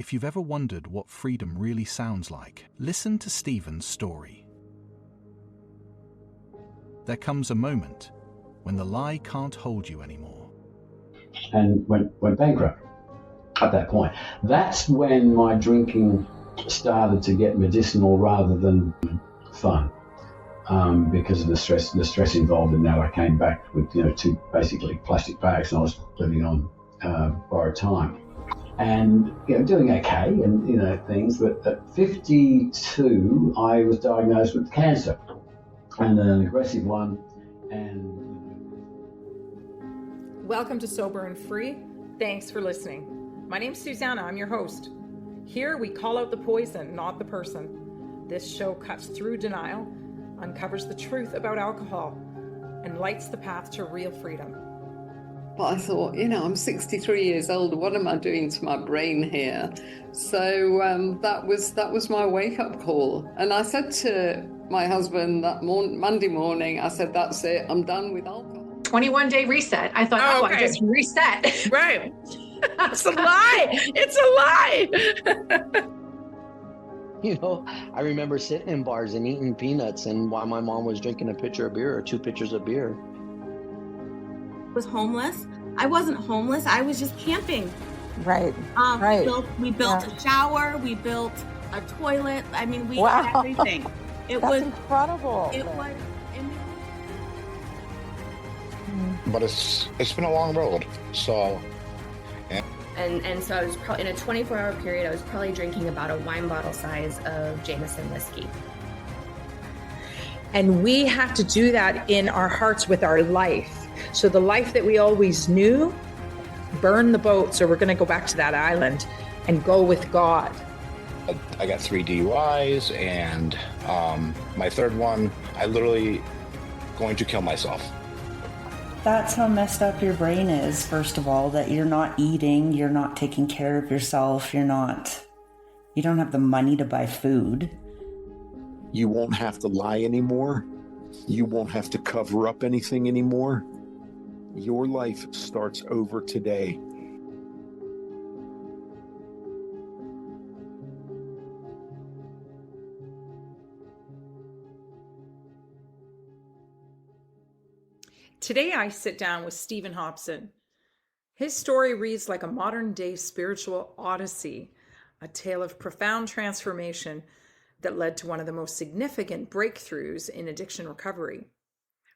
If you've ever wondered what freedom really sounds like, listen to Stephen's story. There comes a moment when the lie can't hold you anymore. And went bankrupt at that point. That's when my drinking started to get medicinal rather than fun, because of the stress involved. And now I came back with two basically plastic bags, and I was living on borrowed time, and doing okay, and things. But at 52, I was diagnosed with cancer, and an aggressive one. And welcome to Sober and Free. Thanks for listening. My name's Susanna. I'm your host. Here we call out the poison, not the person. This show cuts through denial, uncovers the truth about alcohol, and lights the path to real freedom. But I thought, I'm 63 years old. What am I doing to my brain here? So that was my wake-up call. And I said to my husband that Monday morning, I said, that's it. I'm done with alcohol. 21-day reset. I thought, okay. I just reset. Right. It's a lie. It's a lie. I remember sitting in bars and eating peanuts, and while my mom was drinking a pitcher of beer or 2 pitchers of beer. Was homeless. I wasn't homeless. I was just camping. Right. Right. We built a shower. We built a toilet. I mean, we had everything. That's incredible. It was. But it's been a long road. So. And so I was probably in a 24-hour period. I was probably drinking about a wine bottle size of Jameson whiskey. And we have to do that in our hearts with our life. So the life that we always knew, burn the boat. So we're going to go back to that island and go with God. I got 3 DUIs, and my third one, I literally going to kill myself. That's how messed up your brain is, first of all, that you're not eating, you're not taking care of yourself, you don't have the money to buy food. You won't have to lie anymore. You won't have to cover up anything anymore. Your life starts over today. Today I sit down with Stephen Hopson. His story reads like a modern-day spiritual odyssey, a tale of profound transformation that led to one of the most significant breakthroughs in addiction recovery.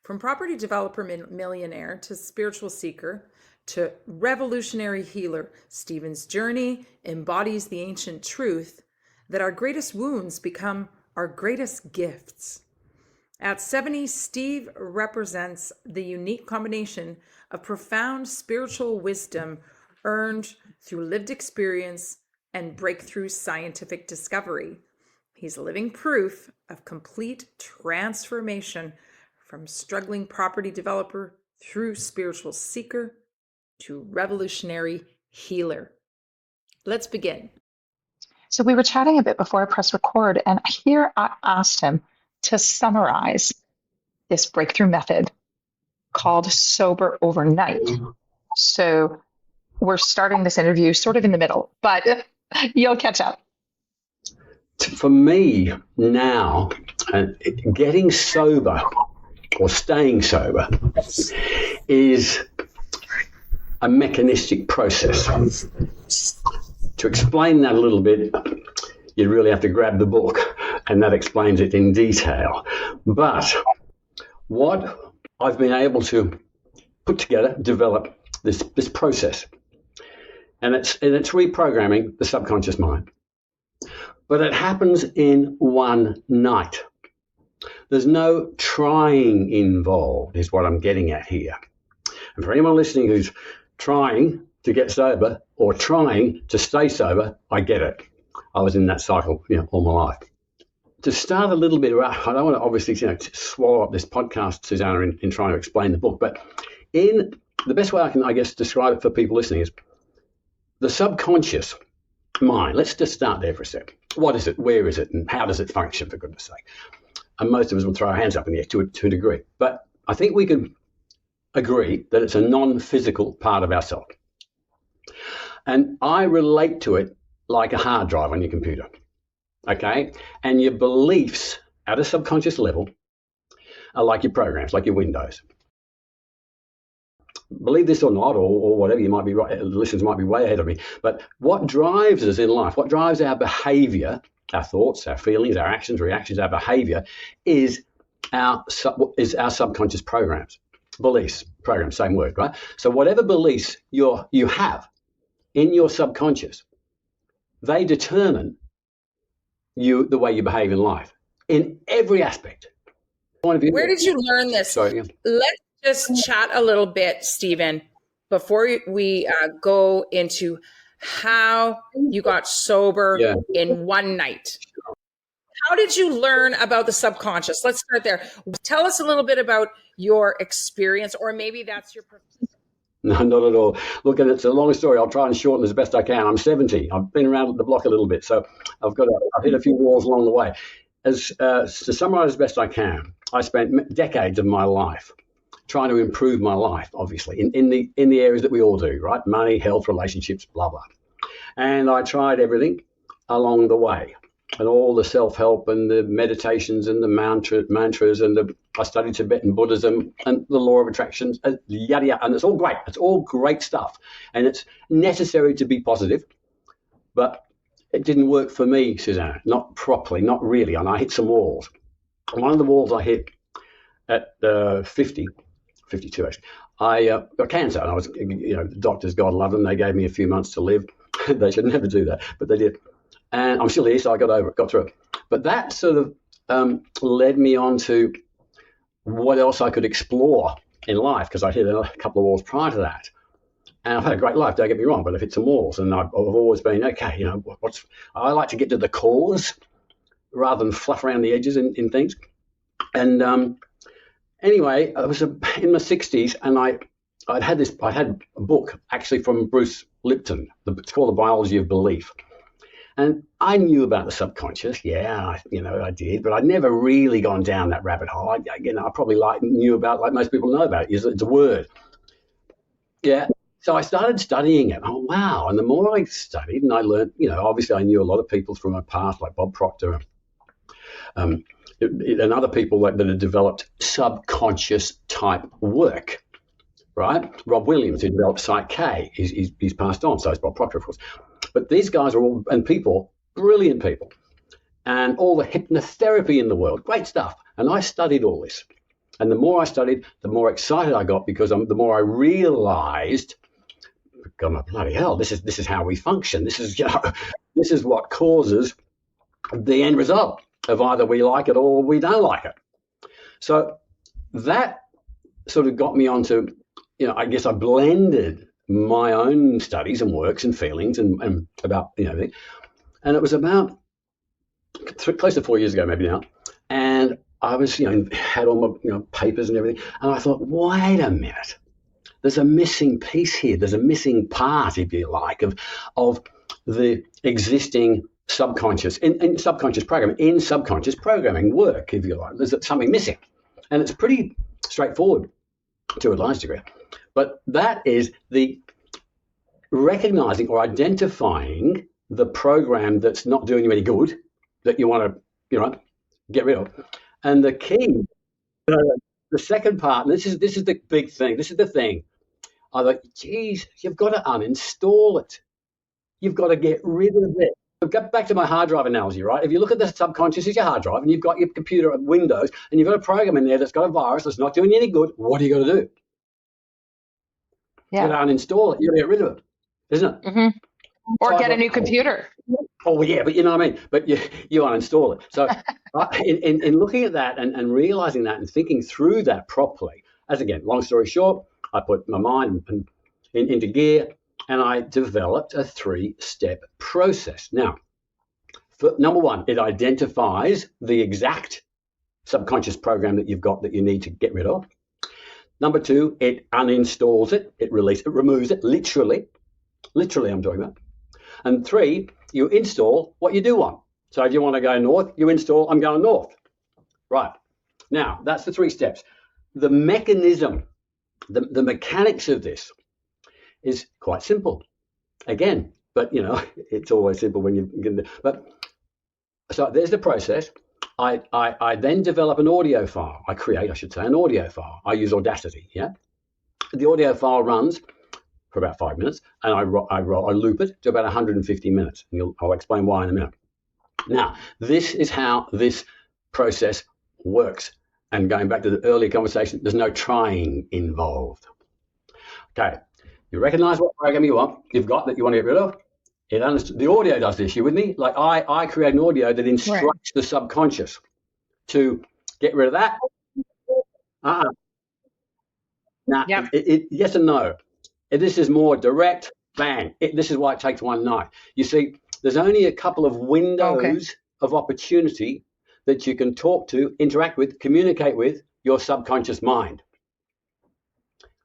From property developer millionaire to spiritual seeker to revolutionary healer, Stephen's journey embodies the ancient truth that our greatest wounds become our greatest gifts. At 70, Steve represents the unique combination of profound spiritual wisdom earned through lived experience and breakthrough scientific discovery. He's living proof of complete transformation from struggling property developer through spiritual seeker to revolutionary healer. Let's begin. So we were chatting a bit before I pressed record, and here I asked him to summarize this breakthrough method called Sober Overnight. So we're starting this interview sort of in the middle, but you'll catch up. For me now, getting sober or staying sober is a mechanistic process. To explain that a little bit, you really have to grab the book, and that explains it in detail. But what I've been able to put together, develop this process, and it's reprogramming the subconscious mind. But it happens in one night. There's no trying involved, is what I'm getting at here. And for anyone listening who's trying to get sober or trying to stay sober, I get it. I was in that cycle, all my life. To start a little bit, I don't want to obviously, swallow up this podcast, Susanna, in trying to explain the book, but in the best way I can, I guess, describe it for people listening is the subconscious mind. Let's just start there for a sec. What is it? Where is it? And how does it function, for goodness sake? And most of us will throw our hands up in the air to a degree. But I think we can agree that it's a non-physical part of ourselves. And I relate to it like a hard drive on your computer, okay? And your beliefs at a subconscious level are like your programs, like your Windows. Believe this or not, or whatever, you might be right, listeners might be way ahead of me, but what drives us in life, what drives our behavior, our thoughts, our feelings, our actions, reactions, our behavior is our subconscious programs. Beliefs, programs, same word, right? So whatever beliefs you have in your subconscious, they determine the way you behave in life, in every aspect. Point of view. Where did you learn this? Sorry, yeah. Let's just chat a little bit, Stephen, before we go into how you got sober in one night. How did you learn about the subconscious? Let's start there. Tell us a little bit about your experience, or maybe that's your No, not at all. Look, and it's a long story. I'll try and shorten as best I can. I'm 70. I've been around the block a little bit, so I've hit a few walls along the way. To summarize as best I can, I spent decades of my life trying to improve my life, obviously, in the areas that we all do, right? Money, health, relationships, blah, blah. And I tried everything along the way, and all the self-help and the meditations and the mantras, and I studied Tibetan Buddhism and the law of attraction, yada, yada, and it's all great. It's all great stuff. And it's necessary to be positive, but it didn't work for me, Susanna, not properly, not really. And I hit some walls. One of the walls I hit at 52 actually, I got cancer, and I was, the doctors, God love them, they gave me a few months to live. They should never do that, but they did. And I'm still here, so I got through it. But that sort of led me on to what else I could explore in life, because I hit a couple of walls prior to that. And I've had a great life, don't get me wrong, but I've hit some walls, and I've always been, okay, I like to get to the cause rather than fluff around the edges in things. And anyway, I was in my 60s, and I had a book actually from Bruce Lipton. It's called The Biology of Belief. And I knew about the subconscious, I did, but I'd never really gone down that rabbit hole. I probably knew about, like most people know about it, it's a word. Yeah. So I started studying it. Oh, wow. And the more I studied and I learned, obviously I knew a lot of people from my past, like Bob Proctor, and other people that had developed subconscious type work, right? Rob Williams, who developed Psych K, he's passed on, so is Bob Proctor, of course. But these guys are all, and people, brilliant people, and all the hypnotherapy in the world, great stuff. And I studied all this. And the more I studied, the more excited I got, because the more I realized, God, bloody hell, this is how we function. This is what causes the end result of either we like it or we don't like it. So that sort of got me onto, I guess I blended my own studies and works and feelings and about, and it was about close to 4 years ago, maybe now. And I was, had all my, papers and everything. And I thought, wait a minute, there's a missing piece here. There's a missing part, if you like, of the existing subconscious, in subconscious programming, in subconscious programming work, if you like. There's something missing. And it's pretty straightforward to a large degree. But that is the recognizing or identifying the program that's not doing you any good, that you want to, get rid of. And the key, the second part, and this is the big thing. This is the thing. I thought, geez, you've got to uninstall it. You've got to get rid of it. Get back to my hard drive analogy, right? If you look at the subconscious as your hard drive, and you've got your computer at Windows, and you've got a program in there that's got a virus that's not doing you any good, what are you going to do? Yeah. You got to uninstall it. You got to get rid of it, isn't it? Mm-hmm. Or get a new computer. Oh, yeah, but you know what I mean? But you uninstall it. So in looking at that and realizing that and thinking through that properly, as again, long story short, I put my mind into gear, and I developed a 3-step process. Now, number one, it identifies the exact subconscious program that you've got that you need to get rid of. Number two, it uninstalls it, it removes it, literally I'm talking about. And 3, you install what you do want. So if you want to go north, you install, I'm going north. Right. Now, that's the 3 steps. The mechanism, the mechanics of this is quite simple. Again, But, it's always simple when you get but so there's the process. I then develop an audio file. I create, I should say, an audio file. I use Audacity, yeah? The audio file runs for about 5 minutes, and I loop it to about 150 minutes. And I'll explain why in a minute. Now, this is how this process works. And going back to the earlier conversation, there's no trying involved. Okay, you recognize what program you want, you've got that you want to get rid of. The audio does this, you with me? Like I create an audio that instructs the subconscious to get rid of that. Now, yes and no. This is more direct, bang. This is why it takes one night. You see, there's only a couple of windows of opportunity that you can talk to, interact with, communicate with your subconscious mind.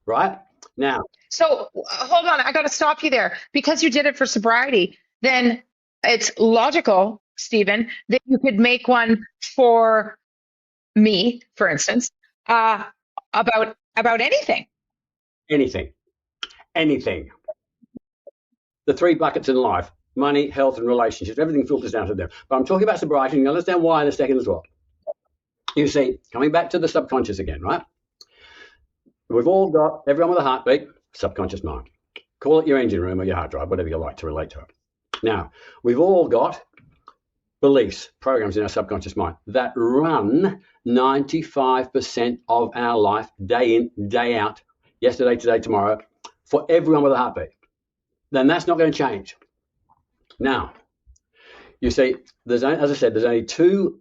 Right? Now. So hold on, I got to stop you there. Because you did it for sobriety, then it's logical, Stephen, that you could make one for me, for instance, about anything. Anything. The 3 buckets in life: money, health, and relationships. Everything filters down to them. But I'm talking about sobriety, and you understand why in a second as well. You see, coming back to the subconscious again, right? We've all got, everyone with a heartbeat, subconscious mind. Call it your engine room or your hard drive, whatever you like to relate to it. Now, we've all got beliefs, programs in our subconscious mind that run 95% of our life, day in, day out, yesterday, today, tomorrow, for everyone with a heartbeat. Then that's not going to change. Now, you see, as I said, there's only 2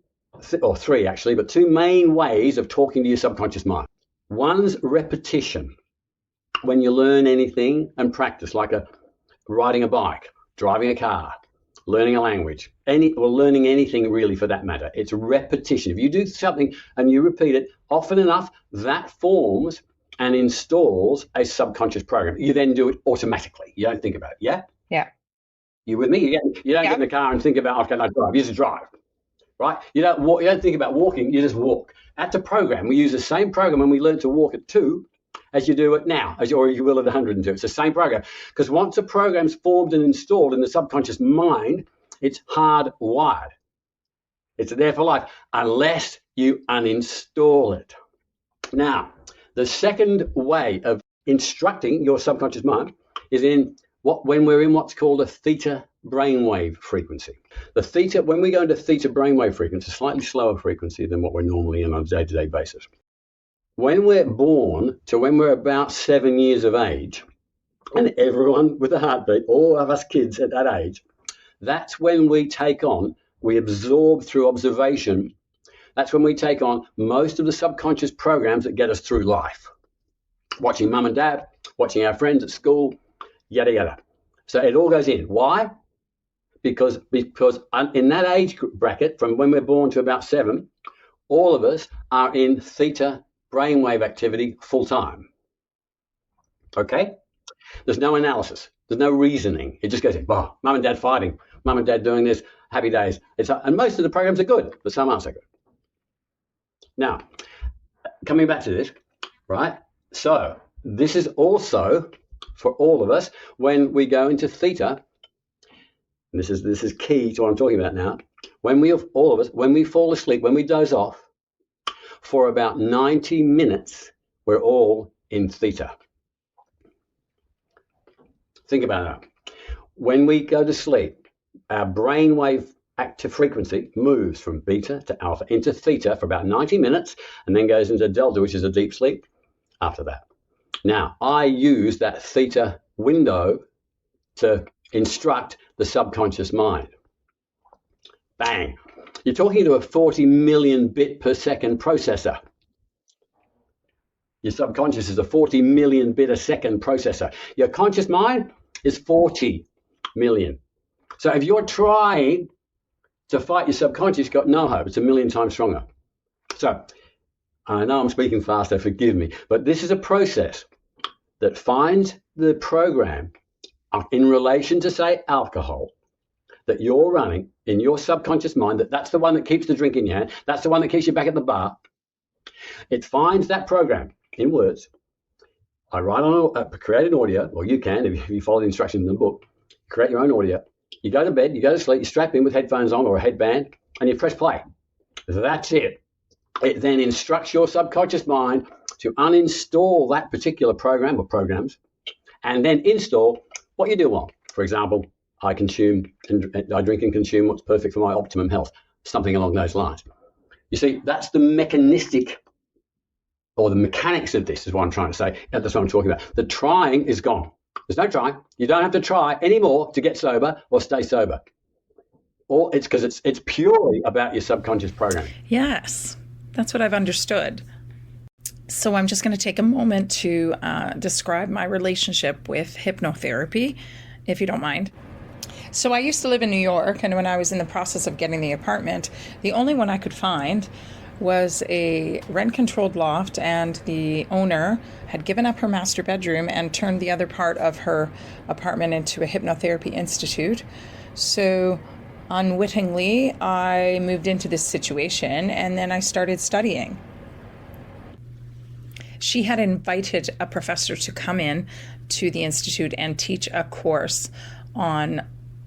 or 3 actually, but 2 main ways of talking to your subconscious mind. One's repetition. When you learn anything and practice, like riding a bike, driving a car, learning a language, learning anything really for that matter, it's repetition. If you do something and you repeat it often enough, that forms and installs a subconscious program. You then do it automatically. You don't think about it. Yeah? Yeah. You with me? You don't get in the car and think about, okay, I drive. You just drive. Right? You don't walk. You don't think about walking. You just walk. That's a program. We use the same program when we learn to walk at 2 as you do it now, or you will at 102. It's the same program. Because once a program's formed and installed in the subconscious mind, it's hardwired. It's there for life, unless you uninstall it. Now, the second way of instructing your subconscious mind is when we're in what's called a theta brainwave frequency. The theta, when we go into theta brainwave frequency, a slightly slower frequency than what we're normally in on a day-to-day basis. When we're born to when we're about 7 years of age, and everyone with a heartbeat, all of us kids at that age, that's when we absorb through observation. That's when we take on most of the subconscious programs that get us through life. Watching mum and dad, watching our friends at school, yada, yada. So it all goes in. Why? Because in that age bracket, from when we're born to about 7, all of us are in theta brainwave activity full time. Okay? There's no analysis. There's no reasoning. It just goes in. Oh, mum and dad fighting. Mum and dad doing this. Happy days. And most of the programs are good, but some aren't so good. Now, coming back to this, right? So this is also for all of us when we go into theta. And this is key to what I'm talking about now. When we fall asleep, when we doze off, for about 90 minutes, we're all in theta. Think about that. When we go to sleep, our brainwave active frequency moves from beta to alpha into theta for about 90 minutes and then goes into delta, which is a deep sleep after that. Now, I use that theta window to instruct the subconscious mind. Bang. You're talking to a 40 million bit per second processor. Your subconscious is a 40 million bit a second processor. Your conscious mind is 40 million. So if you're trying to fight your subconscious, you've got no hope. It's a million times stronger. So I know I'm speaking faster, forgive me, but this is a process that finds the program in relation to, say, alcohol, that you're running in your subconscious mind, that's the one that keeps the drink in your hand, that's the one that keeps you back at the bar. It finds that program in words. I create an audio, or you can if you follow the instructions in the book, create your own audio. You go to bed, you go to sleep, you strap in with headphones on or a headband, and you press play. That's it. It then instructs your subconscious mind to uninstall that particular program or programs and then install what you do want. For example, I drink and consume what's perfect for my optimum health, something along those lines. You see, that's the mechanistic or the mechanics of this is what I'm trying to say. That's what I'm talking about. The trying is gone. There's no trying. You don't have to try anymore to get sober or stay sober. Or it's because it's purely about your subconscious programming. Yes, that's what I've understood. So I'm just going to take a moment to describe my relationship with hypnotherapy, if you don't mind. So I used to live in New York, and when I was in the process of getting the apartment, the only one I could find was a rent-controlled loft, and the owner had given up her master bedroom and turned the other part of her apartment into a hypnotherapy institute. So unwittingly, I moved into this situation, and then I started studying. She had invited a professor to come in to the institute and teach a course on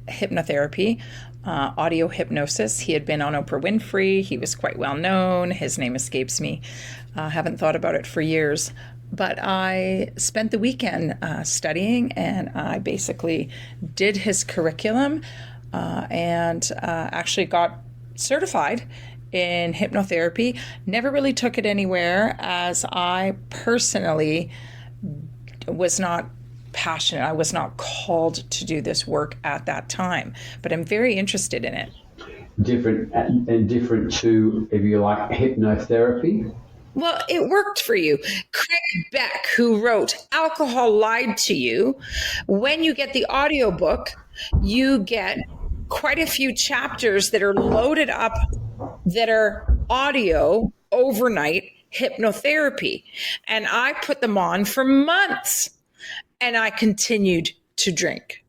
hypnotherapy, audio hypnosis. He had been on Oprah Winfrey. He was quite well known. His name escapes me. Haven't thought about it for years. But I spent the weekend studying, and I basically did his curriculum and actually got certified in hypnotherapy. Never really took it anywhere, as I personally was not passionate. I was not called to do this work at that time, but I'm very interested in it. Different to, if you like, hypnotherapy? Well, it worked for you. Craig Beck, who wrote Alcohol Lied to You, when you get the audiobook, you get quite a few chapters that are loaded up that are audio overnight hypnotherapy. And I put them on for months, and I continued to drink.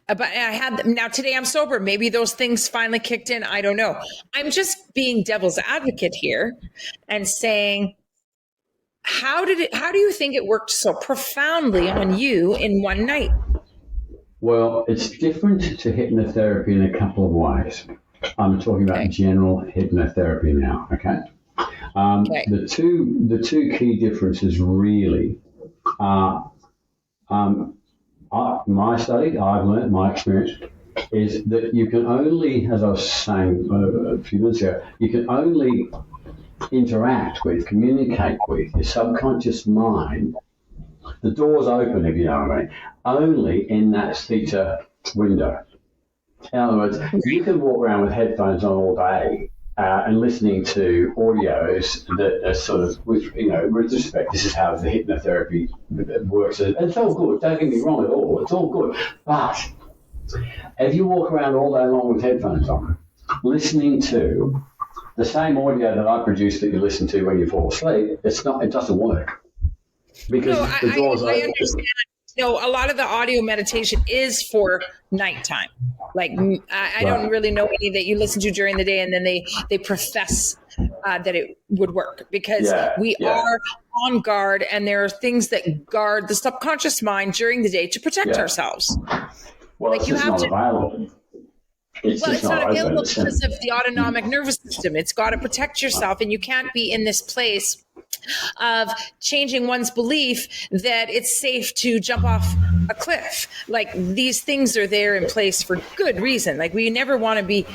But I had them. Now today I'm sober. Maybe those things finally kicked in. I don't know. I'm just being devil's advocate here and saying, how do you think it worked so profoundly on you in one night? Well, it's different to hypnotherapy in a couple of ways. I'm talking about general hypnotherapy now. Okay. The two key differences really are my study, I've learned, my experience, is that you can only, as I was saying a few minutes ago, you can only interact with, communicate with your subconscious mind. The door's open, if you know what I mean, only in that theta window. In other words, you can walk around with headphones on all day and listening to audios that are sort of, with retrospect, this is how the hypnotherapy works. And it's all good, don't get me wrong at all, it's all good. But if you walk around all day long with headphones on, listening to the same audio that I produce that you listen to when you fall asleep, it doesn't work. Because the door's open. I understand. No, a lot of the audio meditation is for nighttime. Like I don't really know any that you listen to during the day, and then they profess that it would work, because we are on guard, and there are things that guard the subconscious mind during the day to protect ourselves. Well, like, it's just not available. It's not available because of the autonomic nervous system. It's got to protect yourself, and you can't be in this place of changing one's belief that it's safe to jump off a cliff. Like, these things are there in place for good reason. Like, we never want to be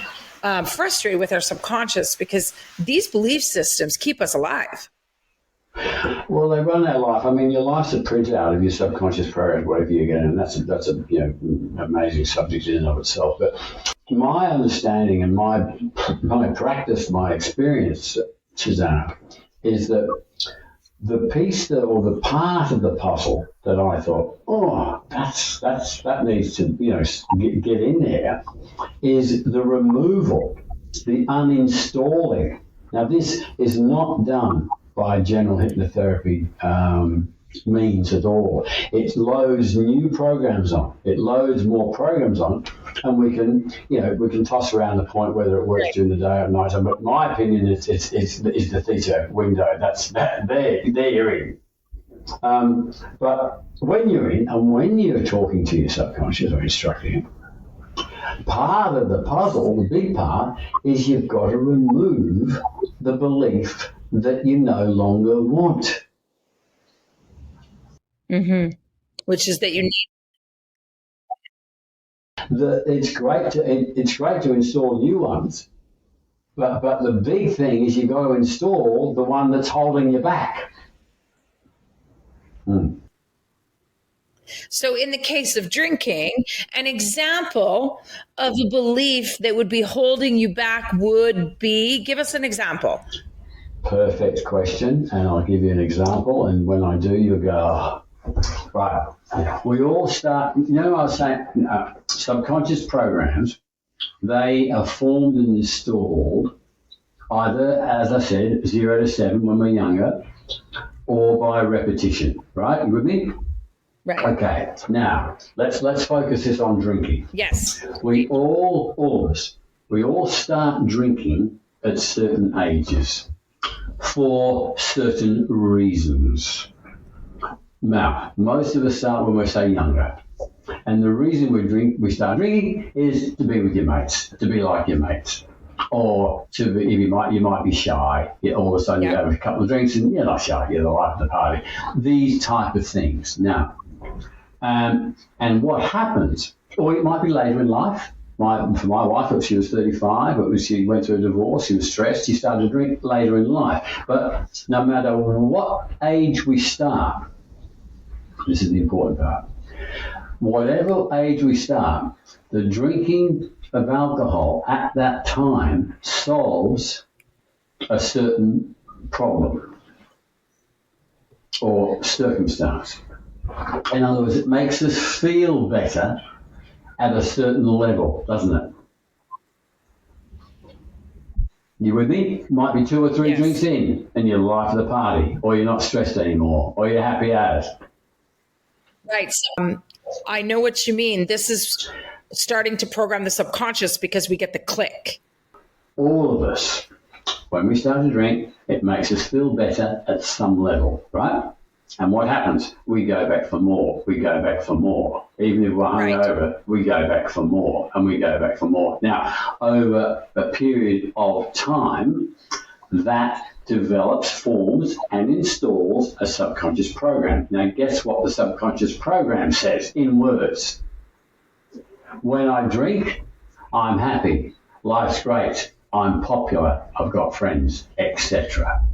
frustrated with our subconscious, because these belief systems keep us alive. Well, they run our life. I mean, your life's a printout of your subconscious program, wherever you go, and that's a amazing subject in and of itself. But my understanding and my practice, my experience, Susanna, is that the piece or the part of the puzzle that I thought, that needs to get in there, is the removal, the uninstalling. Now, this is not done by general hypnotherapy means at all. It loads new programs on. It loads more programs on, and we can toss around the point whether it works during the day or night. But my opinion is the theta window. There you're in. But when you're in, and when you're talking to your subconscious or instructing it, part of the puzzle, the big part, is you've got to remove the belief that you no longer want. Mm-hmm. Which is that you need. It's great to install new ones, but the big thing is you've got to install the one that's holding you back. So in the case of drinking, an example of a belief that would be holding you back would be, give us an example. Perfect question, and I'll give you an example, and when I do, you'll go, oh, right. We all start, I was saying, subconscious programs, they are formed and installed either, as I said, 0 to 7 when we're younger, or by repetition, right? You with me? Right. Okay. Now let's focus this on drinking. Yes. All of us, we all start drinking at certain ages for certain reasons. Now, most of us start when we're, say, younger. And the reason we start drinking is to be with your mates, to be like your mates. Or to be, you might be shy. All of a sudden you have a couple of drinks and you're not shy, you're the life of the party. These type of things. Now, and what happens, or it might be later in life. For my wife, she was 35, she went through a divorce, she was stressed, she started to drink later in life. But no matter what age we start, this is the important part, whatever age we start, the drinking of alcohol at that time solves a certain problem or circumstance. In other words, it makes us feel better at a certain level, doesn't it? You with me? Might be 2 or 3 drinks in and you're the life of the party, or you're not stressed anymore, or you're happy as. Right. So, I know what you mean. This is starting to program the subconscious because we get the click. All of us, when we start to drink, it makes us feel better at some level, right? And what happens? We go back for more. We go back for more. Even if we're hungover, we go back for more, and we go back for more. Now, over a period of time, that develops, forms, and installs a subconscious program. Now, guess what the subconscious program says in words? When I drink, I'm happy. Life's great. I'm popular. I've got friends, etc.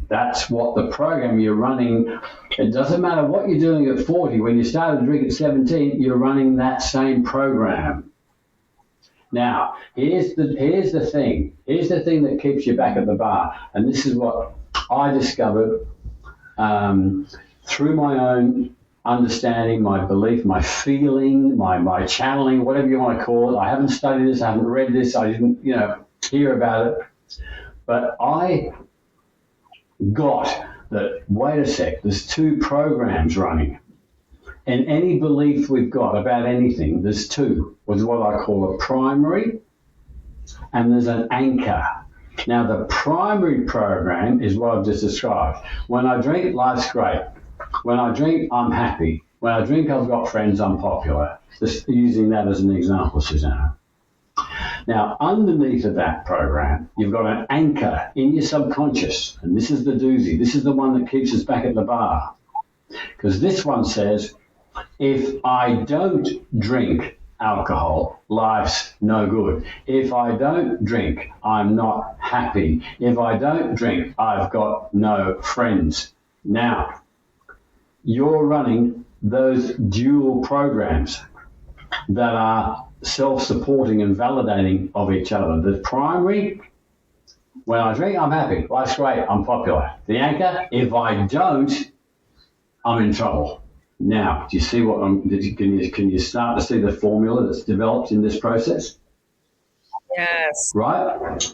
That's what the program you're running. It doesn't matter what you're doing at 40. When you started to drink at 17, you're running that same program. Now, here's the thing. Here's the thing that keeps you back at the bar. And this is what I discovered through my own understanding, my belief, my feeling, my channeling, whatever you want to call it. I haven't studied this. I haven't read this. I didn't, hear about it. But I got that, wait a sec, there's 2 programs running. And any belief we've got about anything, there's 2. There's what I call a primary and there's an anchor. Now, the primary program is what I've just described. When I drink, life's great. When I drink, I'm happy. When I drink, I've got friends, I'm popular. Just using that as an example, Susanna. Now, underneath of that program, you've got an anchor in your subconscious. And this is the doozy. This is the one that keeps us back at the bar. Because this one says, if I don't drink alcohol, life's no good. If I don't drink, I'm not happy. If I don't drink, I've got no friends. Now, you're running those dual programs that are self-supporting and validating of each other. The primary, when I drink, I'm happy. Life's great. I'm popular. The anchor, if I don't, I'm in trouble. Now, do you see what can you start to see the formula that's developed in this process? Yes. Right?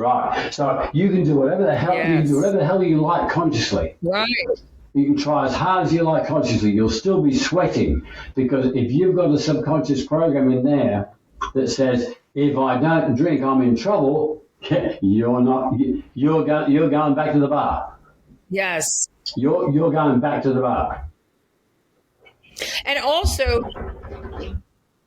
So you can do whatever the hell you do, whatever the hell you like consciously. Right. You can try as hard as you like consciously. You'll still be sweating, because if you've got a subconscious program in there that says, if I don't drink, I'm in trouble, you're going back to the bar. Yes. You're going back to the bar. And also,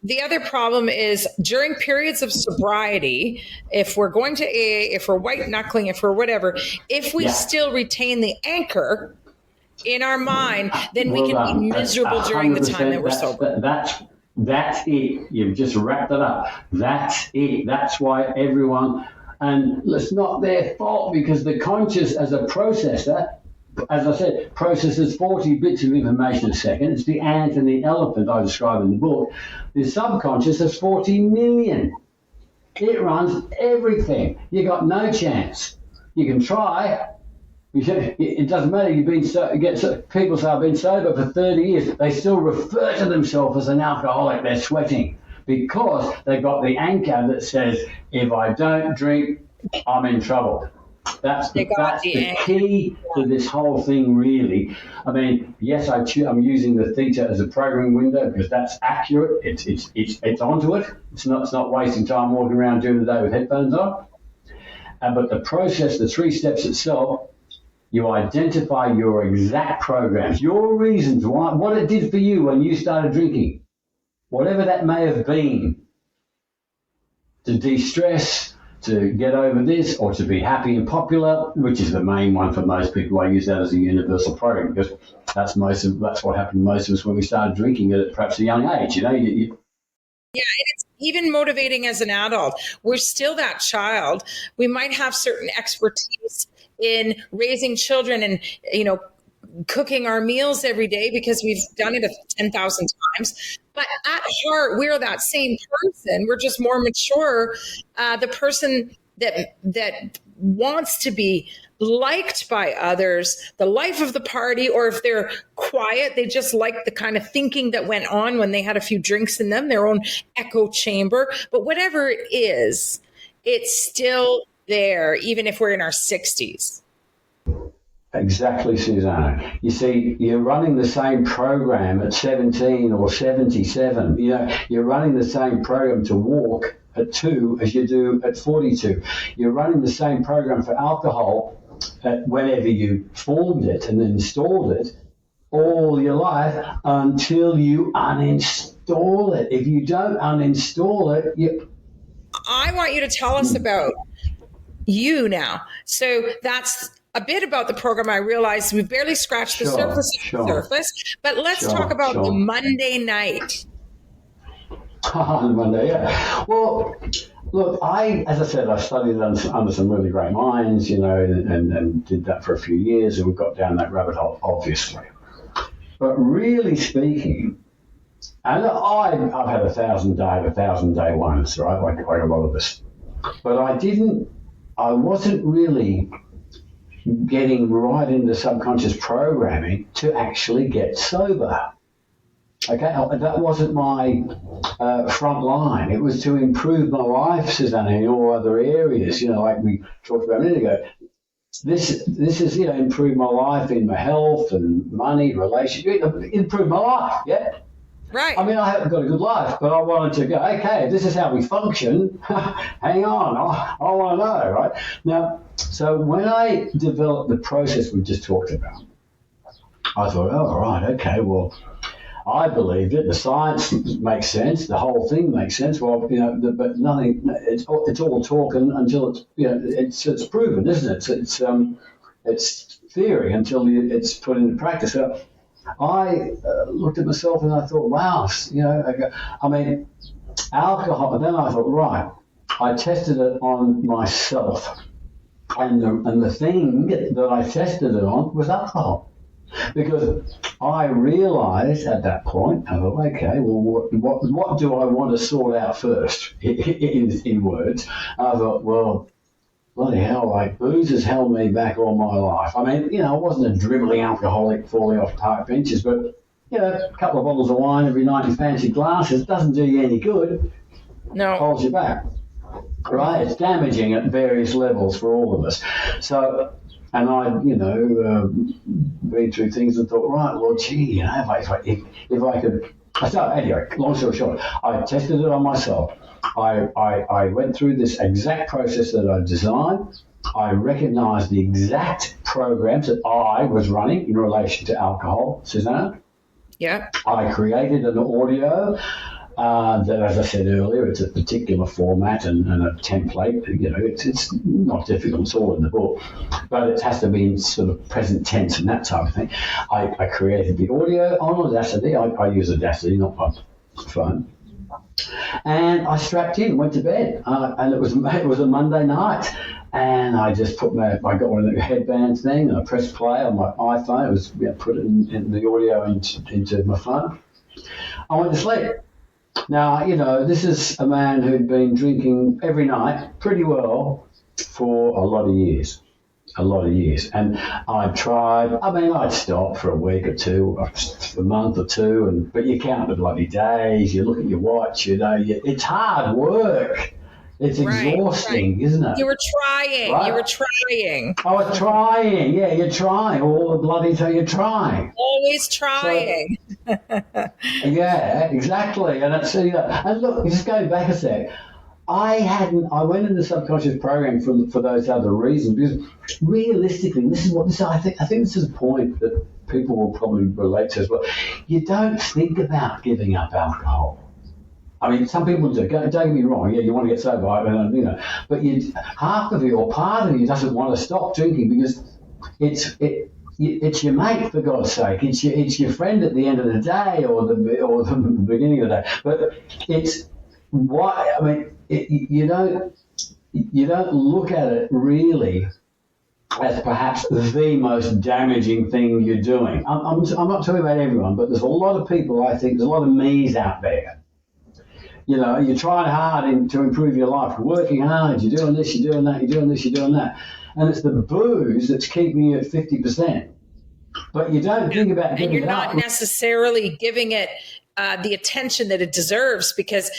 The other problem is during periods of sobriety, if we're going to AA, if we're white knuckling, if we're whatever, if we still retain the anchor in our mind, then we can be miserable during the time that we're sober. That's it. You've just wrapped it up. That's it. That's why everyone, and it's not their fault, because the conscious as a processor, as I said, processes 40 bits of information a second. It's the ant and the elephant I describe in the book. The subconscious has 40 million. It runs everything. You got no chance. You can try. It doesn't matter. You've been people say I've been sober for 30 years. They still refer to themselves as an alcoholic. They're sweating because they've got the anchor that says, if I don't drink, I'm in trouble. That's the key to this whole thing, really. I mean, yes, I'm using the theta as a programming window because that's accurate. It's onto it. It's not wasting time walking around during the day with headphones on. But the process, the 3 steps itself, you identify your exact programs, your reasons why, what it did for you when you started drinking, whatever that may have been, to de-stress, to get over this, or to be happy and popular, which is the main one for most people. I use that as a universal program because that's what happened to most of us when we started drinking at perhaps a young age. Yeah, and it's even motivating as an adult. We're still that child. We might have certain expertise in raising children and, cooking our meals every day because we've done it 10,000 times. But at heart, we're that same person. We're just more mature. The person that wants to be liked by others, the life of the party, or if they're quiet, they just like the kind of thinking that went on when they had a few drinks in them, their own echo chamber. But whatever it is, it's still there, even if we're in our 60s. Exactly, Susanna. You see, you're running the same program at 17 or 77. You're running the same program to walk at 2 as you do at 42. You're running the same program for alcohol at whenever you formed it and installed it all your life until you uninstall it. If you don't uninstall it, I want you to tell us about you now. So that's a bit about the program. I realize we've barely scratched the surface, but let's talk about the Monday night. Monday, yeah. Well, look, as I said, I studied under some really great minds, and did that for a few years, and we got down that rabbit hole, obviously. But really speaking, and I've had 1,000 day ones, right, like a lot of us. But I wasn't really getting right into subconscious programming to actually get sober. Okay, that wasn't my front line. It was to improve my life, Susanna, in all other areas, like we talked about a minute ago. This is, improve my life in my health and money, relationship, improve my life, yeah? Right. I mean, I haven't got a good life, but I wanted to go, okay, if this is how we function, hang on, I want to know, right? Now, so when I developed the process we just talked about, I thought, oh, right, okay, well, I believed it. The science makes sense. The whole thing makes sense. Well, but nothing. It's all talk until it's proven, isn't it? It's theory until it's put into practice. So I looked at myself and I thought, wow, alcohol. And then I thought, right. I tested it on myself, and the thing that I tested it on was alcohol. Because I realised at that point, I thought, okay, well, what do I want to sort out first, in words? And I thought, well, bloody hell, booze has held me back all my life. I mean, I wasn't a dribbling alcoholic falling off park benches, but, a couple of bottles of wine every night in fancy glasses doesn't do you any good. No. Holds you back. Right? It's damaging at various levels for all of us. So... And I'd, read through things and thought, right, well, gee, if I could. So anyway, long story short, I tested it on myself. I went through this exact process that I designed. I recognised the exact programs that I was running in relation to alcohol, Susanna. Yeah. I created an audio that, as I said earlier, it's a particular format and a template. It's not difficult, it's all in the book, but it has to be in sort of present tense and that type of thing. I created the audio on Audacity. I use Audacity, not my phone. And I strapped in, went to bed, and it was a Monday night, and I just I got one of the headbands thing, and I pressed play on my iPhone. It was put it in the audio into my phone. I went to sleep. Now, this is a man who'd been drinking every night pretty well for a lot of years. And I'd tried, I'd stop for a week or two, a month or two, but you count the bloody days, you look at your watch, it's hard work. It's exhausting, isn't it? You were trying. Right? You were trying. I was trying. Yeah, you're trying all the bloody time. You're trying. Always trying. So, yeah, exactly. And and look, just going back a sec. I went into subconscious programming for those other reasons, because realistically, I think this is a point that people will probably relate to as well. You don't think about giving up alcohol. Some people do. Don't get me wrong. Yeah, you want to get sober, but half of you or part of you doesn't want to stop drinking because it's your mate, for God's sake. It's your friend at the end of the day or the beginning of the day. But it's why. You don't look at it really as perhaps the most damaging thing you're doing. I'm not talking about everyone, but there's a lot of people. I think there's a lot of me's out there. You're trying hard to improve your life, working hard, you're doing this, you're doing that, you're doing this, you're doing that. And it's the booze that's keeping you at 50%. But you don't think about giving it up. And you're not necessarily giving it the attention that it deserves because,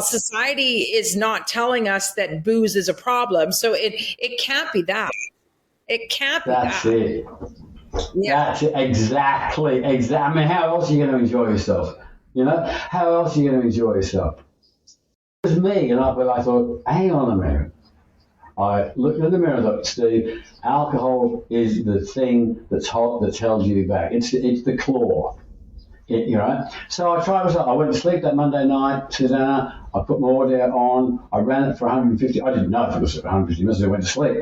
society is not telling us that booze is a problem. So it can't be that. It can't be that. That's it. Yeah. That's it. Exactly. How else are you going to enjoy yourself? How else are you going to enjoy yourself? It was me, but I thought, hang on a minute. I looked in the mirror and thought, Steve, alcohol is the thing that's held you back. It's the claw. So I tried myself. I went to sleep that Monday night, Susanna. I put my audio on. I ran it for 150. I didn't know if it was 150 minutes. I went to sleep.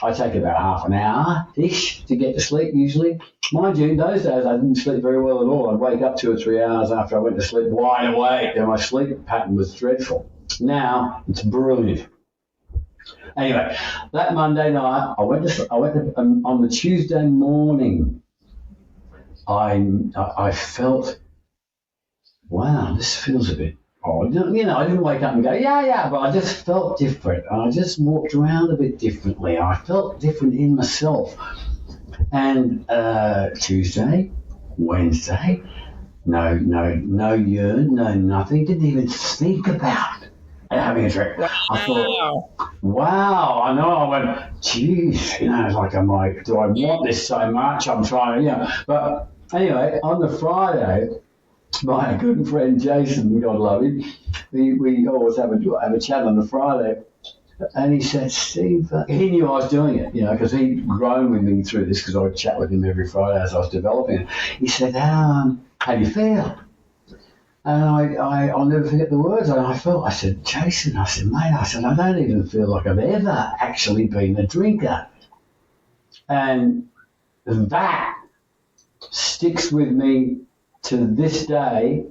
I take about half an hour-ish to get to sleep usually. Mind you, in those days, I didn't sleep very well at all. I'd wake up 2 or 3 hours after I went to sleep wide awake, and my sleep pattern was dreadful. Now, it's brilliant. Anyway, that Monday night, I went to on the Tuesday morning, I felt, wow, this feels a bit odd. I didn't wake up and go, yeah, but I just felt different. I just walked around a bit differently. I felt different in myself. And Tuesday, Wednesday, no urine, no nothing. Didn't even think about having a drink. Wow. I thought, wow, I know. I went, geez, it's like I'm like, do I want this so much? I'm trying, But anyway, on the Friday, my good friend Jason, God love him, we always have a chat on the Friday, and he said, Steve, he knew I was doing it, because he'd grown with me through this because I would chat with him every Friday as I was developing it. He said, how do you feel? And I'll never forget the words. And I said, Jason, mate, I don't even feel like I've ever actually been a drinker. And that sticks with me to this day.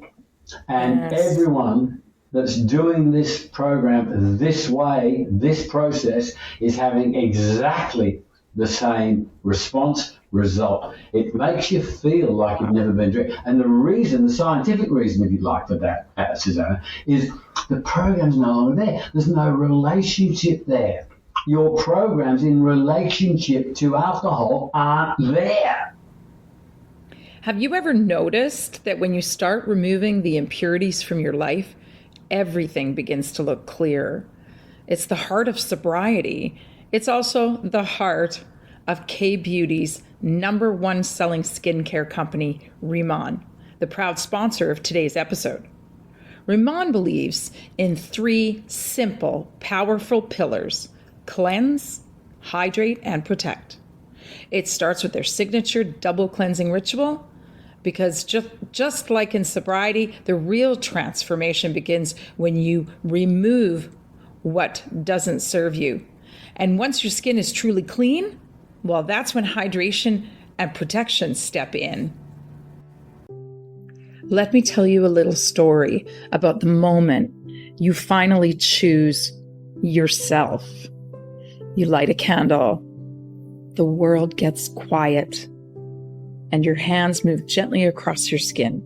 And everyone that's doing this program this way, this process, is having exactly the same result. It makes you feel like you've never been drinking. And the scientific reason, if you'd like, for that, Susanna, is the program's no longer there. There's no relationship there. Your programs in relationship to alcohol aren't there. Have you ever noticed that when you start removing the impurities from your life, everything begins to look clear? It's the heart of sobriety. It's also the heart of K-Beauty's #1 selling skincare company, RIMAN, the proud sponsor of today's episode. RIMAN believes in 3 simple, powerful pillars: cleanse, hydrate, and protect. It starts with their signature double cleansing ritual, Because just like in sobriety, the real transformation begins when you remove what doesn't serve you. And once your skin is truly clean, well, that's when hydration and protection step in. Let me tell you a little story about the moment you finally choose yourself. You light a candle, the world gets quiet, and your hands move gently across your skin.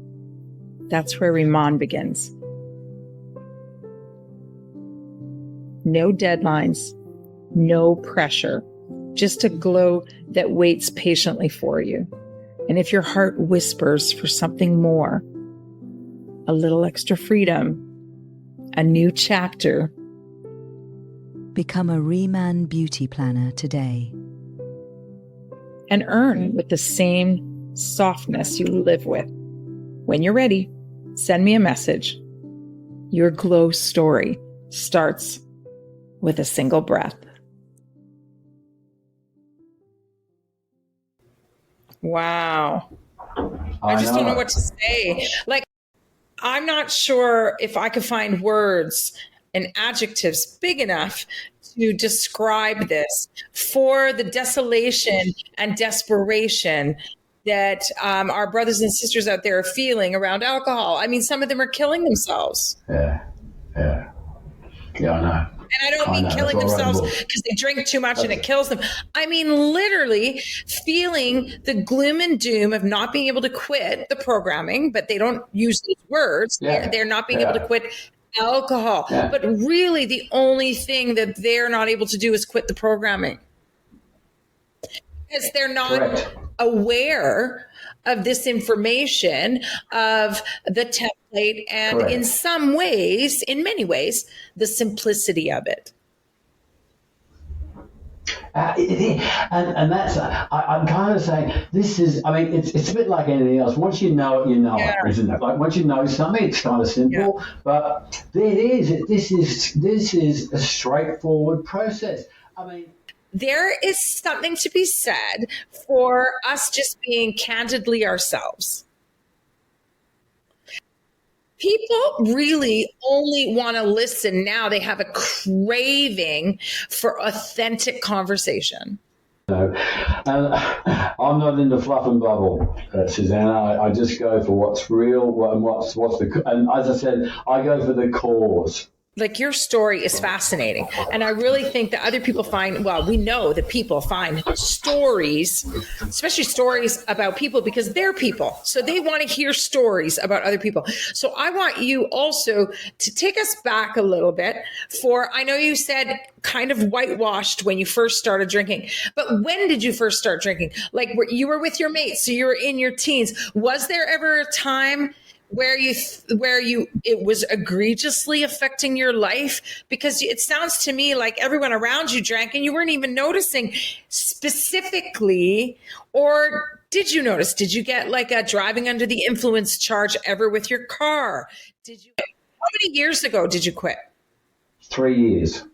That's where RIMAN begins. No deadlines, no pressure, just a glow that waits patiently for you. And if your heart whispers for something more, a little extra freedom, a new chapter, become a RIMAN beauty planner today. And earn with the same softness you live with. When you're ready, send me a message. Your glow story starts with a single breath. Wow. I just don't know what to say. Like, I'm not sure if I could find words and adjectives big enough to describe this for the desolation and desperation that our brothers and sisters out there are feeling around alcohol. I mean, some of them are killing themselves. Yeah, I know. And I don't mean killing themselves because they drink too much and it kills them. I mean, literally feeling the gloom and doom of not being able to quit the programming, but they don't use those words. Yeah. They're not being able to quit alcohol. Yeah. But really the only thing that they're not able to do is quit the programming. Because they're not aware of this information, of the template, and in some ways, in many ways, the simplicity of it. And that's, I'm kind of saying, this is, I mean, it's a bit like anything else. Once you know it, you know it, isn't it? Like once you know something, it's kind of simple, but this is a straightforward process. I mean, there is something to be said for us just being candidly ourselves. People really only want to listen now. They have a craving for authentic conversation. No, and I'm not into fluff and bubble, Susanna. I just go for what's real and what's and as I said, I go for the cause. Like, your story is fascinating. And I really think that other people find, well, we know that people find stories, especially stories about people, because they're people. So they want to hear stories about other people. So I want you also to take us back a little bit for, I know you said kind of whitewashed when you first started drinking, but when did you first start drinking? Like, you were with your mates, so you were in your teens. Was there ever a time where it was egregiously affecting your life? Because it sounds to me like everyone around you drank and you weren't even noticing specifically. Or did you notice? Did you get like a driving under the influence charge ever with your car? How many years ago did you quit? 3 years.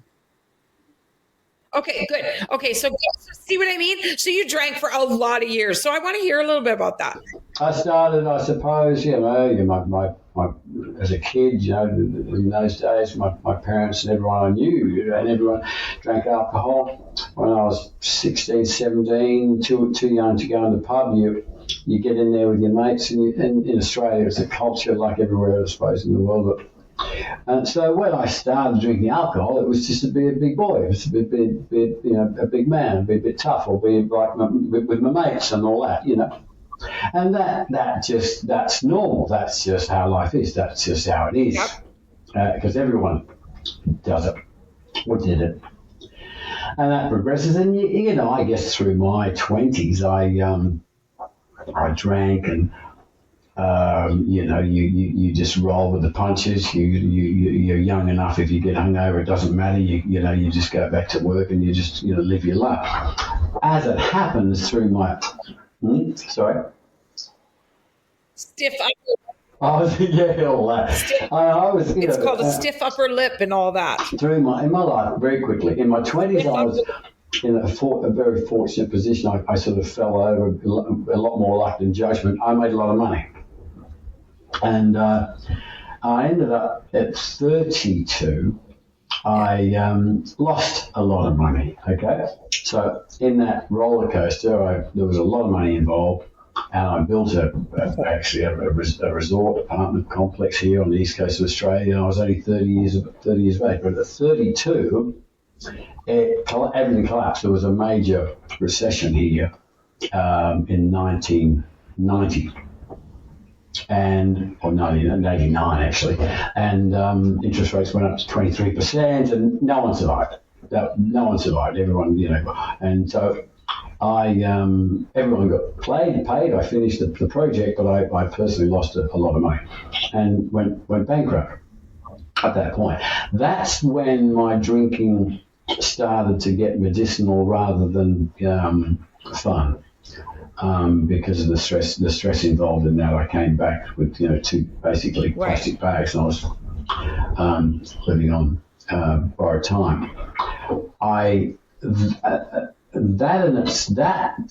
Okay, good. Okay, so see what I mean? So you drank for a lot of years. So I want to hear a little bit about that. I started, I suppose, my as a kid, in those days, my parents and everyone I knew, and everyone drank alcohol. When I was 16, 17, too young to go in the pub, you get in there with your mates, and in Australia, it's a culture like everywhere, I suppose, in the world. And so when I started drinking alcohol, it was just to be a big boy. It was to be a big man, be a bit tough, or be like with my mates and all that, And that's normal. That's just how life is. That's just how it is. Because everyone does it or did it. And that progresses. And, I guess through my 20s, I drank and, you just roll with the punches. You're young enough. If you get hungover, it doesn't matter. You just go back to work and you just live your life. As it happens through my stiff upper. Oh yeah, all that. It's called a stiff upper lip and all that. In my life, very quickly in my 20s, in a very fortunate position. I sort of fell over, a lot more luck than judgment. I made a lot of money. And I ended up at 32, I lost a lot of money, okay? So in that roller coaster, there was a lot of money involved, and I built a resort apartment complex here on the east coast of Australia. I was only 30 years of age, but at 32, everything collapsed. There was a major recession here in 1990. Or 1989 actually, and interest rates went up to 23%, and no one survived. Everyone, and so everyone got paid. I finished the project, but I personally lost a lot of money and went bankrupt at that point. That's when my drinking started to get medicinal rather than fun. Because of the stress involved in that, I came back with 2 basically plastic bags, and I was living on borrowed time.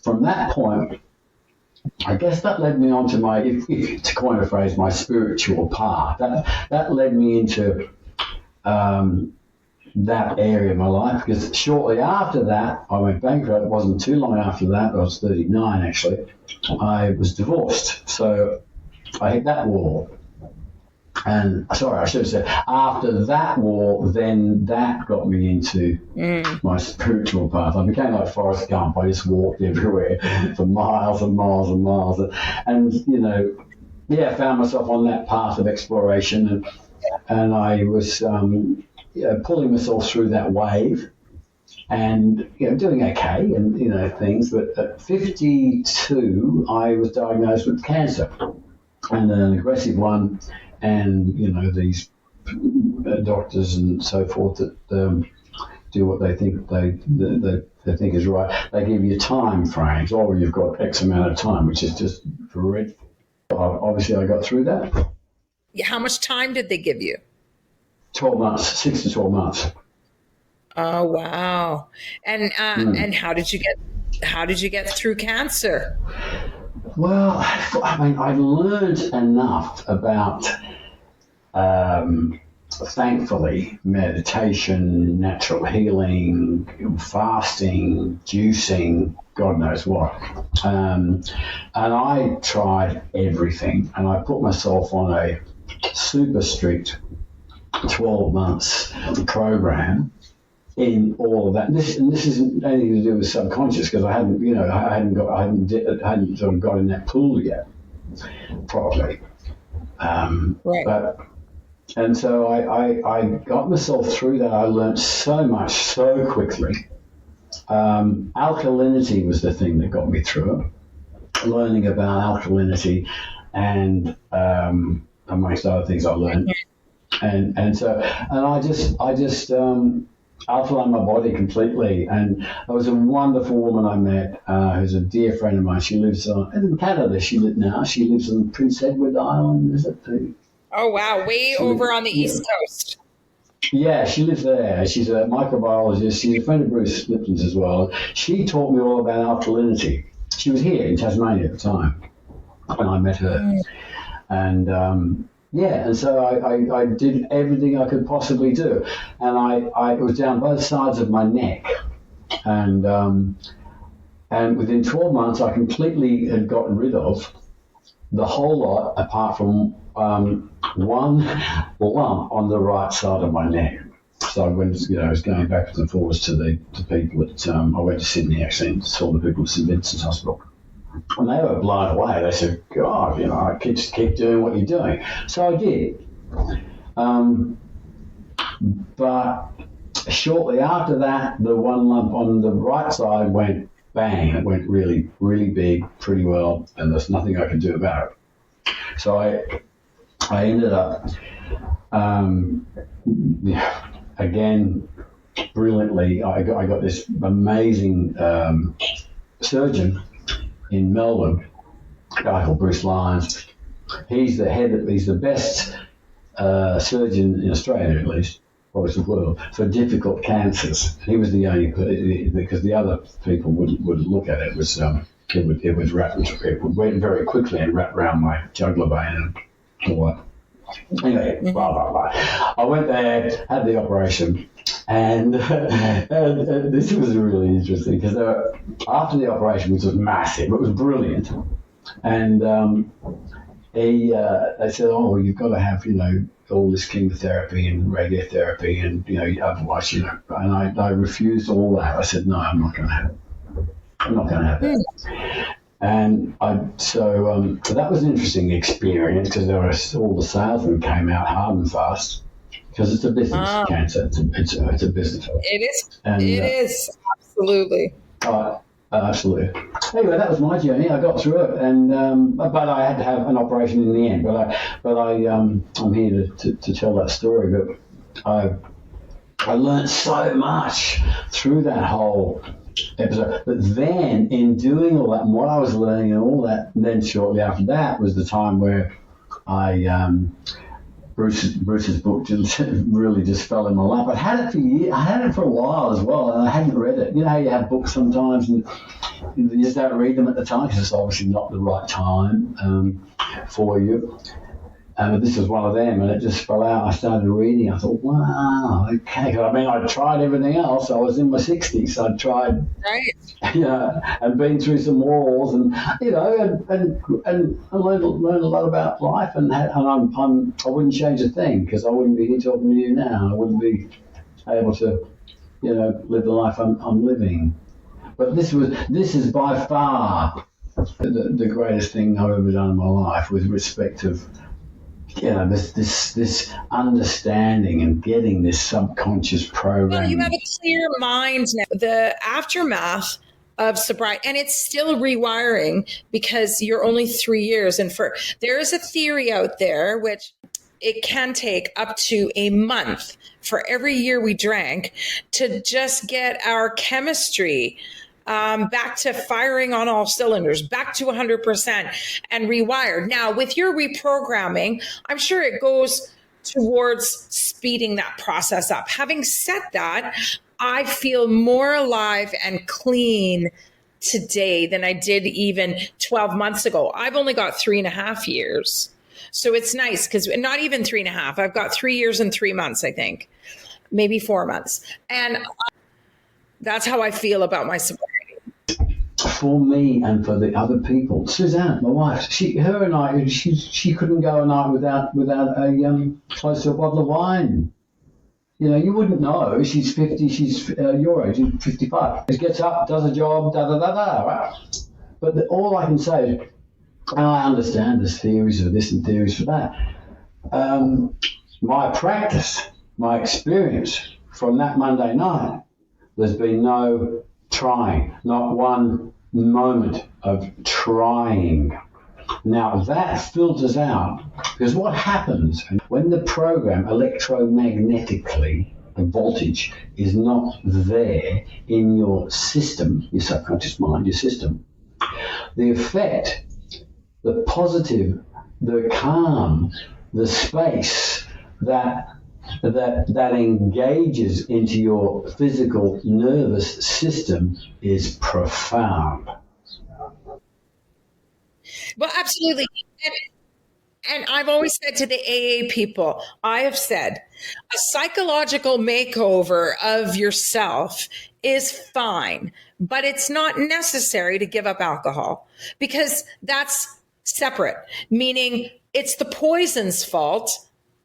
From that point, I guess that led me on to my, to coin a phrase, my spiritual path. That led me into that area of my life, because shortly after that, I went bankrupt. It wasn't too long after that, I was 39 actually, I was divorced. So I hit that wall. And sorry, I should have said, after that wall, then that got me into my spiritual path. I became like Forrest Gump. I just walked everywhere for miles and miles and miles. And found myself on that path of exploration. And I was pulling myself through that wave, and doing okay, and things. But at 52, I was diagnosed with cancer, and an aggressive one. And these doctors and so forth that do what they think they think is right. They give you time frames. Oh, you've got X amount of time, which is just dreadful. Obviously, I got through that. How much time did they give you? 12 months, 6 to 12 months. Oh wow! And and how did you get through cancer? Well, I mean, I've learned enough about, thankfully, meditation, natural healing, fasting, juicing, God knows what. And I tried everything, and I put myself on a super strict 12 months program in all of that. And this isn't anything to do with subconscious, because I hadn't sort of got in that pool yet properly. And so I got myself through that. I learned so much so quickly. Alkalinity was the thing that got me through it. Learning about alkalinity and amongst other things I learned. And I just alkaline my body completely. And there was a wonderful woman I met who's a dear friend of mine. She lives in Canada. She lives on Prince Edward Island. Is it? Oh wow, over on the East Coast. Yeah, she lives there. She's a microbiologist. She's a friend of Bruce Lipton's as well. She taught me all about alkalinity. She was here in Tasmania at the time when I met her. And and so I did everything I could possibly do. And I was down both sides of my neck. And within 12 months, I completely had gotten rid of the whole lot, apart from one lump on the right side of my neck. So I went, I was going backwards and forwards to people at, I went to Sydney actually and saw the people at St Vincent's Hospital. And they were blown away. They said, God, I keep doing what you're doing. So I did. But shortly after that, the one lump on the right side went bang. It went really, really big, pretty well, and there's nothing I could do about it. So I ended up, again, brilliantly, I got this amazing surgeon in Melbourne, a guy called Bruce Lyons. He's the best surgeon in Australia, at least, across the world for difficult cancers. He was the only, because the other people would look at it, it went very quickly and wrap around my jugular vein and all that. Anyway, blah, blah, blah. I went there, had the operation, and this was really interesting because after the operation, which was massive, it was brilliant, and they said, "Oh, well, you've got to have, all this chemotherapy and radiotherapy, and otherwise, And I refused all that. I said, "No, I'm not going to have it. I'm not going to have that." And so that was an interesting experience because all the salesmen came out hard and fast because it's a business cancer. It's a business. It is. And, it is absolutely. Absolutely. Anyway, that was my journey. I got through it, and but I had to have an operation in the end. I'm here to tell that story. But I learned so much through that whole episode. But then, in doing all that, and what I was learning and all that, and then shortly after that was the time where Bruce's book really just fell in my lap. I had it for years. I had it for a while as well, and I hadn't read it. You know how you have books sometimes and you just don't read them at the time because it's obviously not the right time for you. This was one of them, and it just fell out. I started reading. I thought, wow, okay. I mean, I'd tried everything else. I was in my 60s. I'd tried, and been through some walls, and and learned a lot about life. And I wouldn't change a thing because I wouldn't be here talking to you now. I wouldn't be able to, live the life I'm living. But this is by far the greatest thing I've ever done in my life with respect of. This understanding and getting this subconscious program. Well, you have a clear mind now. The aftermath of sobriety, and it's still rewiring because you're only 3 years. And there is a theory out there which it can take up to a month for every year we drank to just get our chemistry back to firing on all cylinders, back to 100% and rewired. Now, with your reprogramming, I'm sure it goes towards speeding that process up. Having said that, I feel more alive and clean today than I did even 12 months ago. I've only got 3.5 years. So it's nice because not even 3.5. I've got 3 years and 3 months, I think, maybe 4 months. And that's how I feel about my sobriety. For me and for the other people, Suzanne, my wife, she couldn't go a night without a close to a bottle of wine. You wouldn't know. She's 50. She's your age. She's 55. She gets up, does a job, right? But all I can say is, and I understand there's theories of this and theories for that. My practice, my experience from that Monday night, there's been no trying, not one moment of trying. Now that filters out because what happens when the program electromagnetically, the voltage is not there in your system, your subconscious mind, your system, the effect, the positive, the calm, the space that engages into your physical nervous system is profound. Well, absolutely. And I've always said to the AA people, I have said, a psychological makeover of yourself is fine, but it's not necessary to give up alcohol because that's separate, meaning it's the poison's fault.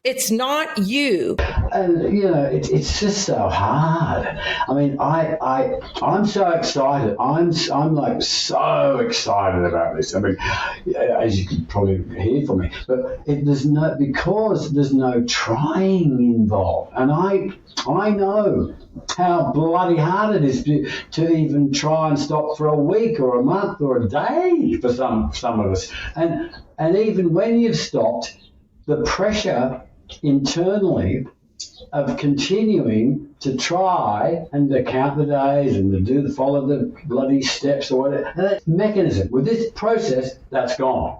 It's not you. And, it's just so hard. I mean, I'm so excited. I'm like so excited about this. I mean, as you could probably hear from me, but there's no trying involved. And I know how bloody hard it is to even try and stop for a week or a month or a day for some of us. And even when you've stopped, the pressure internally of continuing to try and to count the days and to follow the bloody steps or whatever. And that mechanism, with this process, that's gone.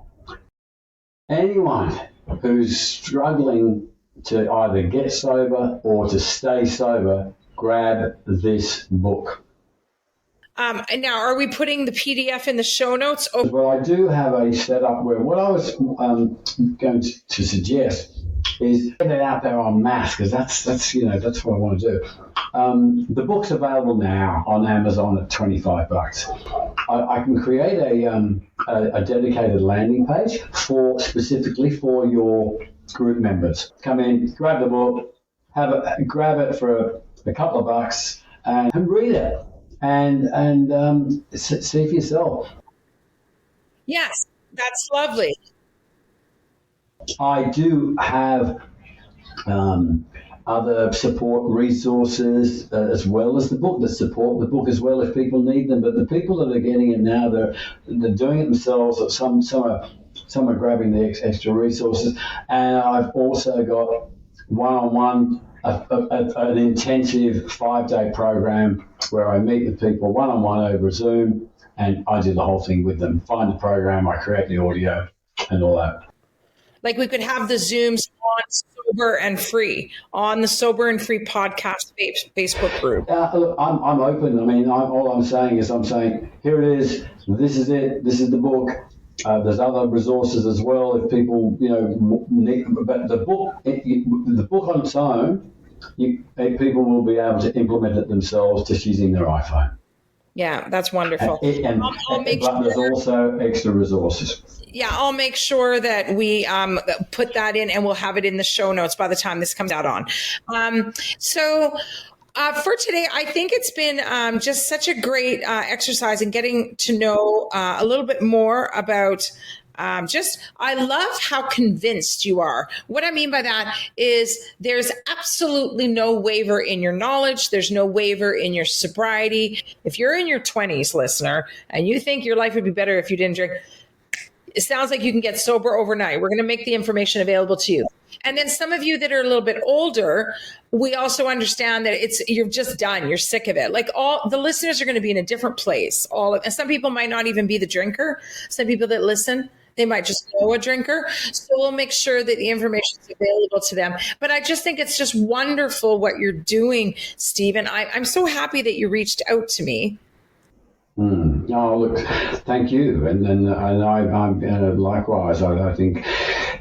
Anyone who's struggling to either get sober or to stay sober, grab this book. And now, are we putting the PDF in the show notes? Oh. Well, I do have a setup where what I was going to suggest is get it out there en masse, because that's what I want to do. The book's available now on Amazon at $25. I can create a dedicated landing page specifically for your group members. Come in, grab the book, grab it for a couple of bucks, and read it, and see for yourself. Yes, that's lovely. I do have other support resources as well as the book that support the book as well if people need them. But the people that are getting it now, they're doing it themselves. Some are grabbing the extra resources, and I've also got one-on-one an intensive 5-day program where I meet with people one-on-one over Zoom, and I do the whole thing with them. Find the program, I create the audio, and all that. Like we could have the Zooms on Sober and Free, on the Sober and Free podcast Facebook group. I'm open. I mean, all I'm saying is here it is. This is it. This is the book. There's other resources as well if people need. But the book on its own, people will be able to implement it themselves just using their iPhone. Yeah, that's wonderful. But there's also extra resources. Yeah, I'll make sure that we put that in, and we'll have it in the show notes by the time this comes out on. So for today, I think it's been just such a great exercise in getting to know a little bit more about I love how convinced you are. What I mean by that is there's absolutely no waiver in your knowledge. There's no waiver in your sobriety. If you're in your 20s, listener, and you think your life would be better if you didn't drink, it sounds like you can get sober overnight. We're going to make the information available to you. And then some of you that are a little bit older, we also understand that you're just done. You're sick of it. Like all the listeners are going to be in a different place. And some people might not even be the drinker. Some people that listen, they might just know a drinker. So we'll make sure that the information is available to them. But I just think it's just wonderful what you're doing, Stephen. I'm so happy that you reached out to me. Oh, look, thank you. And I likewise, I think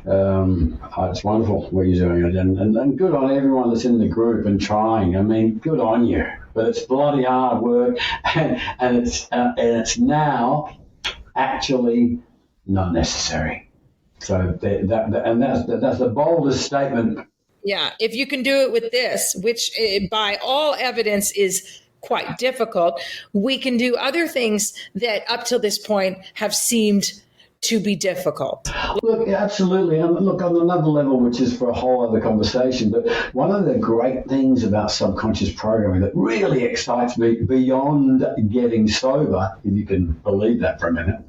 it's wonderful what you're doing. And good on everyone that's in the group and trying. I mean, good on you. But it's bloody hard work. And it's now actually not necessary. So that's the boldest statement. Yeah, if you can do it with this, which by all evidence is quite difficult, we can do other things that up till this point have seemed to be difficult. Look, absolutely. And look, on another level, which is for a whole other conversation, but one of the great things about subconscious programming that really excites me beyond getting sober, if you can believe that for a minute,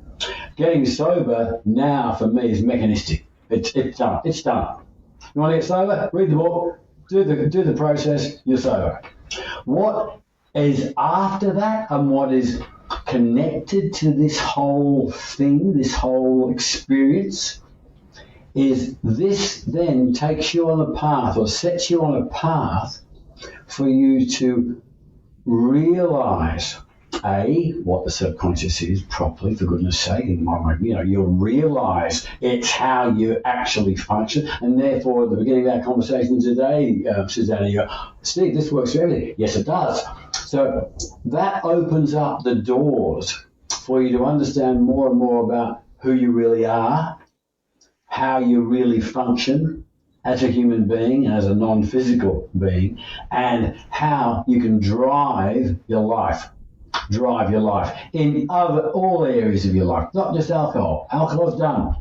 getting sober now for me is mechanistic. It's done. It's done. You want to get sober? Read the book, do the process, you're sober. What is after that and what is connected to this whole thing, this whole experience, is this then takes you on a path or sets you on a path for you to realize what the subconscious is properly, for goodness sake. You'll realize it's how you actually function, and therefore at the beginning of our conversation today, Susanna, you go, Steve, this works for everything. Yes, it does. So that opens up the doors for you to understand more and more about who you really are, how you really function as a human being, as a non-physical being, and how you can drive your life in all areas of your life, not just alcohol. Alcohol's done.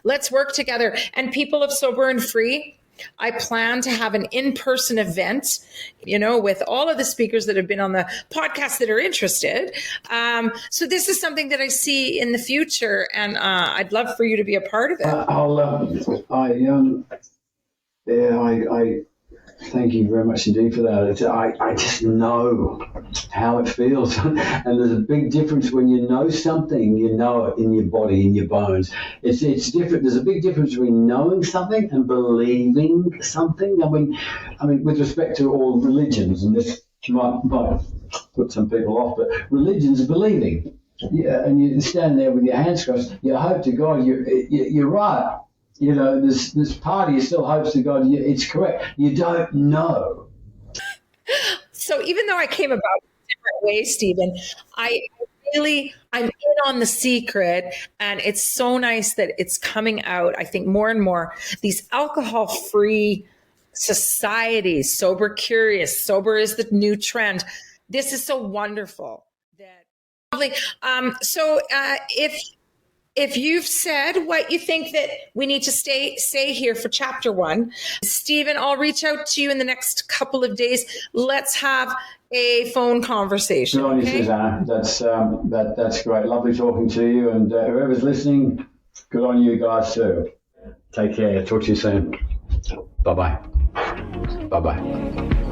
Let's work together. And people of Sober and Free, I plan to have an in-person event, with all of the speakers that have been on the podcast that are interested. So this is something that I see in the future, and I'd love for you to be a part of it. I thank you very much indeed for that. I just know how it feels. And there's a big difference when you know something, you know it in your body, in your bones. It's different. There's a big difference between knowing something and believing something. I mean, with respect to all religions, and this might put some people off, but religion's believing. Yeah, and you stand there with your hands crossed. You hope to God you're right. You know, this part of you still hopes to God it's correct. You don't know. So even though I came about different ways, Stephen, I'm in on the secret, and it's so nice that it's coming out. I think more and more these alcohol-free societies, sober curious, sober is the new trend. This is so wonderful. So if you've said what you think that we need to say here for chapter 1, Stephen, I'll reach out to you in the next couple of days. Let's have a phone conversation. Good on you, Susanna. That's great. Lovely talking to you. And whoever's listening, good on you guys too. Take care. Talk to you soon. Bye-bye. Bye-bye.